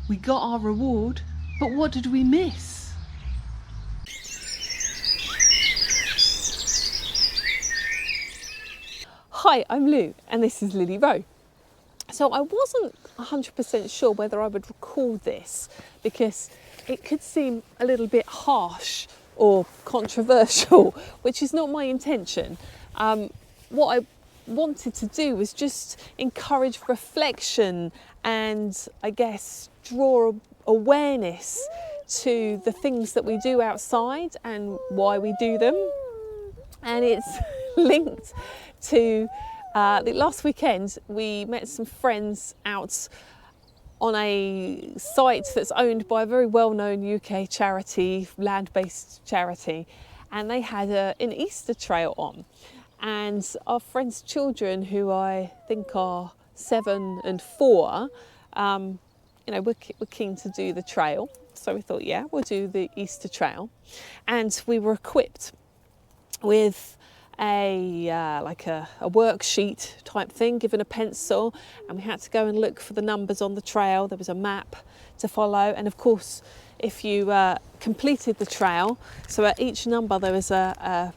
We got our reward, but what did we miss? Hi, I'm Lou and this is Lily Rowe. So I wasn't 100% sure whether I would record this because it could seem a little bit harsh or controversial, which is not my intention. What I wanted to do was just encourage reflection and I guess draw awareness to the things that we do outside and why we do them. And it's linked to last weekend we met some friends out on a site that's owned by a very well-known UK charity, land-based charity, and they had an Easter trail on. And our friends' children, who I think are 7 and 4, we're keen to do the trail. So we thought, yeah, we'll do the Easter trail. And we were equipped with a worksheet type thing, given a pencil, and we had to go and look for the numbers on the trail. There was a map to follow, and of course, if you completed the trail, so at each number there was an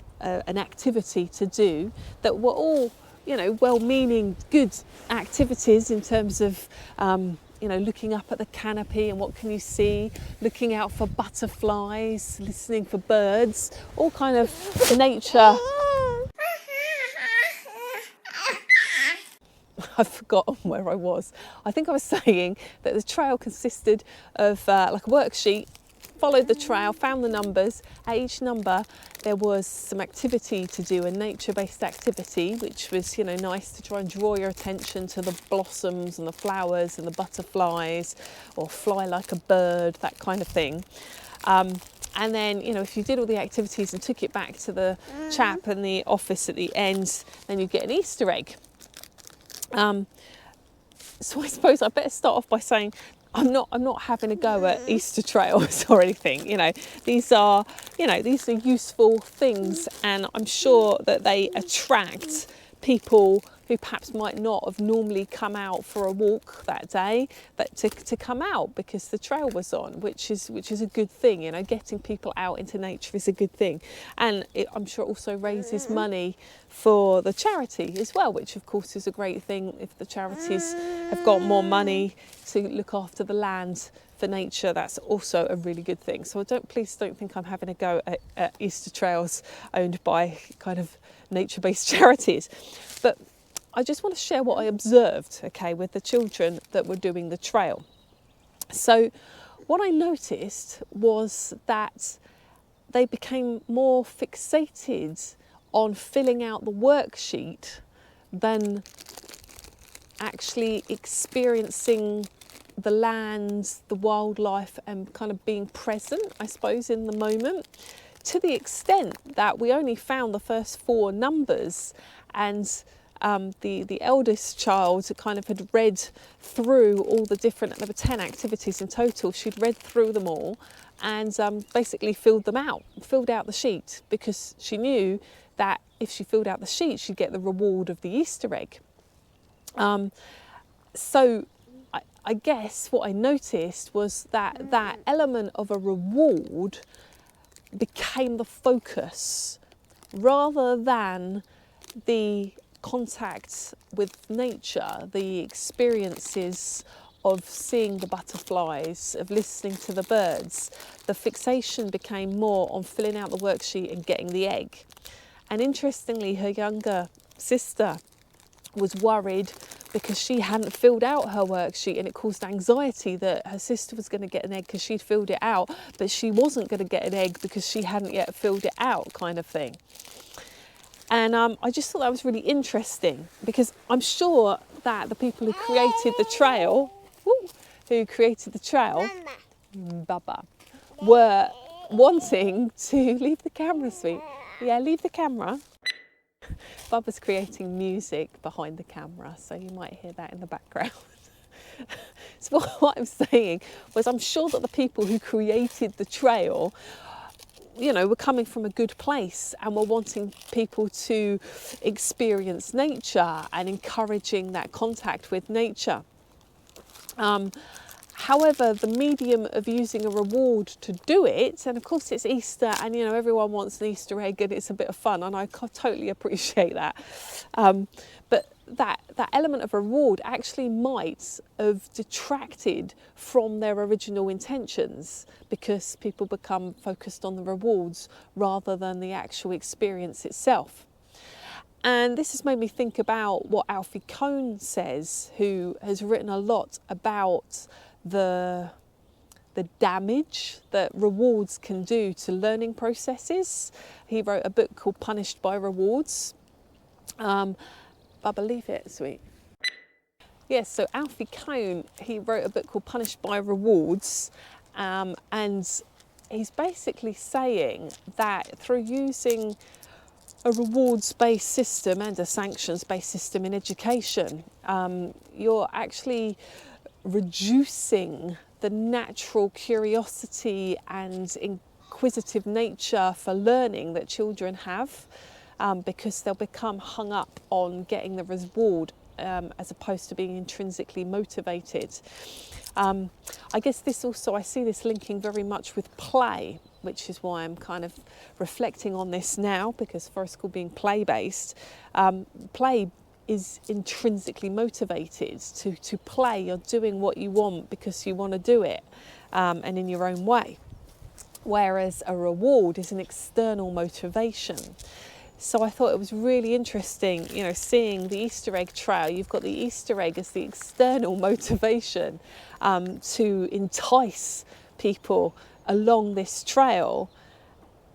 activity to do that were all, well-meaning, good activities in terms of looking up at the canopy and what can you see, looking out for butterflies, listening for birds, all kind of nature. I've forgotten where I was. I think I was saying that the trail consisted of like a worksheet, followed the trail, found the numbers. At each number there was some activity to do, a nature-based activity, which was nice to try and draw your attention to the blossoms and the flowers and the butterflies, or fly like a bird, that kind of thing. And then, if you did all the activities and took it back to the chap in the office at the end, then you'd get an Easter egg. So I suppose I better start off by saying I'm not having a go at Easter trails or anything. These are useful things, and I'm sure that they attract people who perhaps might not have normally come out for a walk that day, but to come out because the trail was on, which is a good thing. Getting people out into nature is a good thing, and I'm sure it also raises money for the charity as well, which of course is a great thing. If the charities have got more money to look after the land for nature, that's also a really good thing. So please don't think I'm having a go at Easter trails owned by kind of nature-based charities, but I just want to share what I observed, with the children that were doing the trail. So what I noticed was that they became more fixated on filling out the worksheet than actually experiencing the land, the wildlife, and kind of being present, I suppose, in the moment, to the extent that we only found the first 4 numbers, and the eldest child kind of had read through all the different, there were 10 activities in total, she'd read through them all and basically filled out the sheet, because she knew that if she filled out the sheet she'd get the reward of the Easter egg. So I guess what I noticed was that element of a reward became the focus rather than the contact with nature, the experiences of seeing the butterflies, of listening to the birds. The fixation became more on filling out the worksheet and getting the egg. And interestingly, her younger sister was worried because she hadn't filled out her worksheet, and it caused anxiety that her sister was going to get an egg because she'd filled it out, but she wasn't going to get an egg because she hadn't yet filled it out, kind of thing. And I just thought that was really interesting, because I'm sure that the people who created the trail, Baba, were wanting to leave the camera, sweet. Yeah, leave the camera. Bubba's creating music behind the camera, so you might hear that in the background. So what I'm saying was, I'm sure that the people who created the trail, were coming from a good place and were wanting people to experience nature and encouraging that contact with nature. However, the medium of using a reward to do it, and of course it's Easter, and you know everyone wants an Easter egg and it's a bit of fun, and I totally appreciate that. But that element of reward actually might have detracted from their original intentions, because people become focused on the rewards rather than the actual experience itself. And this has made me think about what Alfie Kohn says, who has written a lot about the damage that rewards can do to learning processes. He wrote a book called Punished by Rewards. I believe it, sweet. Yes, so Alfie Kohn, he wrote a book called Punished by Rewards, and he's basically saying that through using a rewards-based system and a sanctions-based system in education, you're actually reducing the natural curiosity and inquisitive nature for learning that children have, because they'll become hung up on getting the reward as opposed to being intrinsically motivated. I guess this also, I see this linking very much with play, which is why I'm kind of reflecting on this now, because forest school being play-based, play is intrinsically motivated. To play, you're doing what you want because you want to do it, and in your own way. Whereas a reward is an external motivation. So I thought it was really interesting, you know, seeing the Easter egg trail. You've got the Easter egg as the external motivation to entice people along this trail.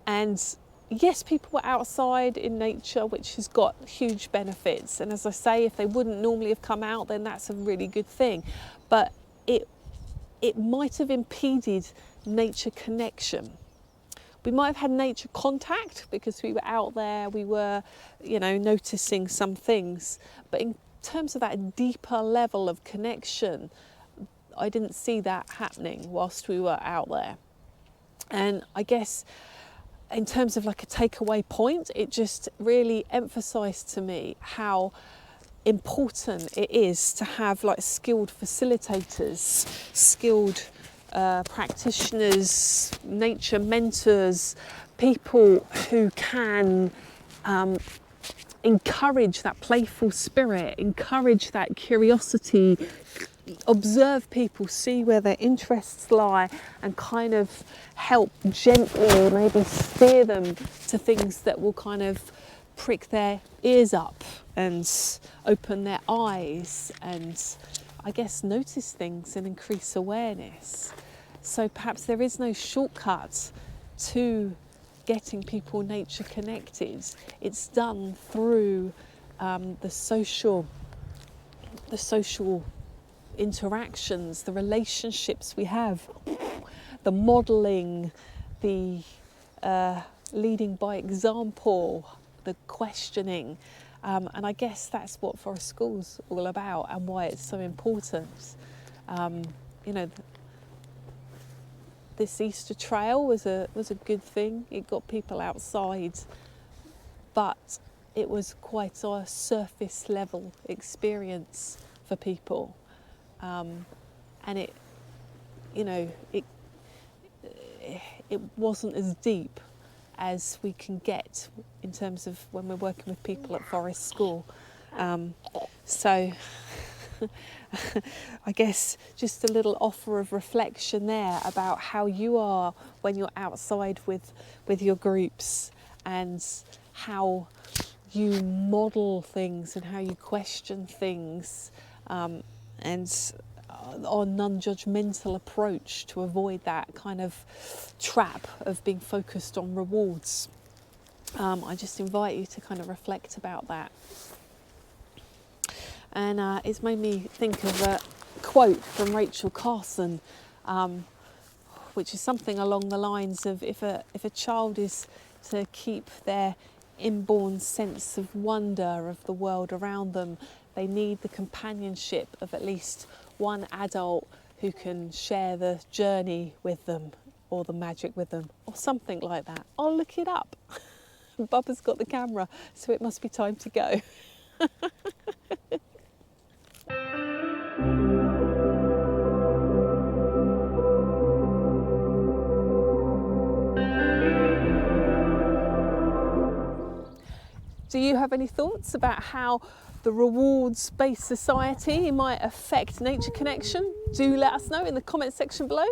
And yes, people were outside in nature, which has got huge benefits. And as I say, if they wouldn't normally have come out, then that's a really good thing. But it might have impeded nature connection. We might have had nature contact because we were out there, we were, you know, noticing some things. But in terms of that deeper level of connection, I didn't see that happening whilst we were out there. And I guess in terms of like a takeaway point, it just really emphasised to me how important it is to have like skilled facilitators, skilled practitioners, nature mentors, people who can encourage that playful spirit, encourage that curiosity, observe people, see where their interests lie, and kind of help gently maybe steer them to things that will kind of prick their ears up and open their eyes and I guess notice things and increase awareness. So perhaps there is no shortcut to getting people nature connected. It's done through the social interactions, the relationships we have, the modelling, the leading by example, the questioning. And I guess that's what Forest School's all about and why it's so important. You know, this Easter trail was a good thing. It got people outside, but it was quite a surface level experience for people. And it, you know, it wasn't as deep as we can get in terms of when we're working with people at Forest School. So I guess just a little offer of reflection there about how you are when you're outside with your groups, and how you model things and how you question things, and our non-judgmental approach to avoid that kind of trap of being focused on rewards. I just invite you to kind of reflect about that. And it's made me think of a quote from Rachel Carson, which is something along the lines of if a child is to keep their inborn sense of wonder of the world around them, they need the companionship of at least one adult who can share the journey with them or the magic with them or something like that. I'll look it up. Bubba's got the camera, so it must be time to go. Do you have any thoughts about how the rewards-based society might affect nature connection? Do let us know in the comment section below.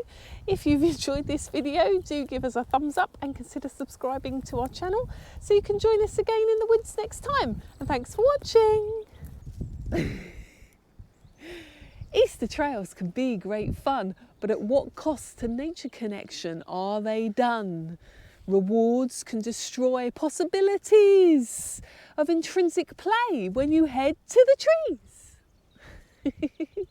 If you've enjoyed this video, do give us a thumbs up and consider subscribing to our channel so you can join us again in the woods next time. And thanks for watching. Easter trails can be great fun, but at what cost to nature connection are they done? Rewards can destroy possibilities of intrinsic play when you head to the trees.